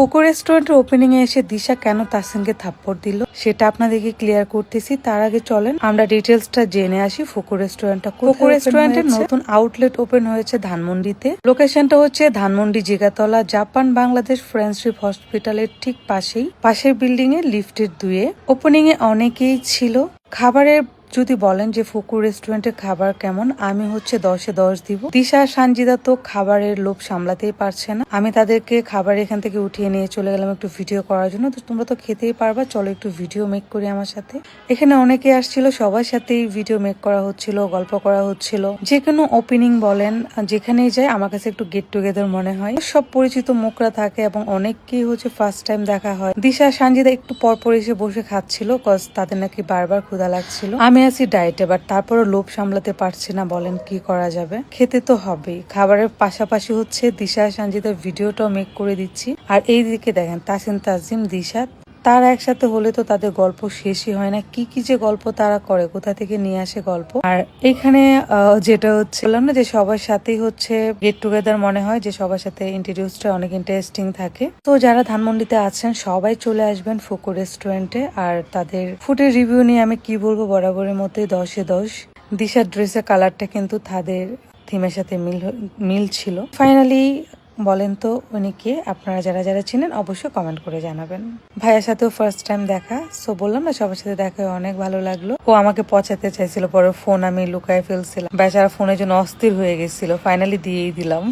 Foucault রেস্টুরেন্টের opening এ এসে দিশা কেন তাসিনকে থাপ্পড় দিল সেটা আপনাদেরকে ক্লিয়ার করতেছি। তার আগে চলেন আমরা ডিটেলসটা জেনে আসি। ফোকো রেস্টুরেন্টটা ফোকো রেস্টুরেন্টের নতুন আউটলেট ওপেন হয়েছে ধানমন্ডিতে। লোকেশনটা হচ্ছে ধানমন্ডি জিগাতলা, জাপান বাংলাদেশ ফ্রেন্ডশিপ হসপিটালের ঠিক পাশের বিল্ডিং এ লিফটের 2-এ। ওপেনিং এ অনেকেই ছিল। খাবারের যদি বলেন যে ফোকো রেস্টুরেন্টের খাবার কেমন, আমি হচ্ছে 10-এ 10 দিব। দিশা আর সানজিদা তো খাবারের লোভ সামলাতেই পারছে না। আমি তাদেরকে খাবার এখান থেকে উঠিয়ে নিয়ে চলে গেলাম একটু ভিডিও করার জন্য। তো তোমরা তো খেতেই পারবা, চলো একটু ভিডিও মেক করি আমার সাথে। এখানে অনেকে আসছিল, সবার সাথেই ভিডিও মেক করা হচ্ছিল, গল্প করা হচ্ছিল। যে কোনো ওপেনিং বলেন যেখানেই যায় আমার কাছে একটু গেট টুগেদার মনে হয়। সব পরিচিত মুখরা থাকে এবং অনেককেই হচ্ছে ফার্স্ট টাইম দেখা হয়। দিশা আর সানজিদা একটু পর এসে বসে খাচ্ছিল, কজ তাদের নাকি বারবার ক্ষুধা লাগছিল। আমি আছি ডায়েটে, বাট তারপরও লোভ সামলাতে পারছি না। বলেন কি করা যাবে, খেতে তো হবেই। খাবারের পাশাপাশি হচ্ছে দিশা সঞ্জিতার ভিডিওটাও মেক করে দিচ্ছি। আর এই দিকে দেখেন তাসিন, তাজিম, দিশা, তারা একসাথে হলে তো তাদের গল্প শেষই হয় না। কি যে গল্প তারা করে, কোথা থেকে নিয়ে আসে গল্প। আর এখানে যেটা হচ্ছে বললাম না যে সবার সাথেই হচ্ছে গেট টুগেদার মনে হয়, যে সবার সাথে ইন্ট্রোডিউসটা অনেক ইন্টারেস্টিং থাকে। তো যারা ধানমন্ডিতে আছেন সবাই চলে আসবেন ফোকো রেস্টুরেন্টে। আর তাদের ফুডের রিভিউ নিয়ে আমি কি বলবো, বরাবরের মতোই 10-এ 10। দিশার ড্রেসের কালারটা কিন্তু তাদের থিমের সাথে মিল ছিল। ফাইনালি বলেন তো উনি কে? আপনারা যারা চিনেন অবশ্যই কমেন্ট করে জানাবেন। ভাইয়ার সাথেও ফার্স্ট টাইম দেখা, সো বললাম না সবার সাথে দেখা অনেক ভালো লাগলো। ও আমাকে পচাতে চাইছিল, পরে ফোন আমি লুকায় ফেলছিলাম। বেচারা ফোনের জন্য অস্থির হয়ে গেছিল, ফাইনালি দিয়েই দিলাম।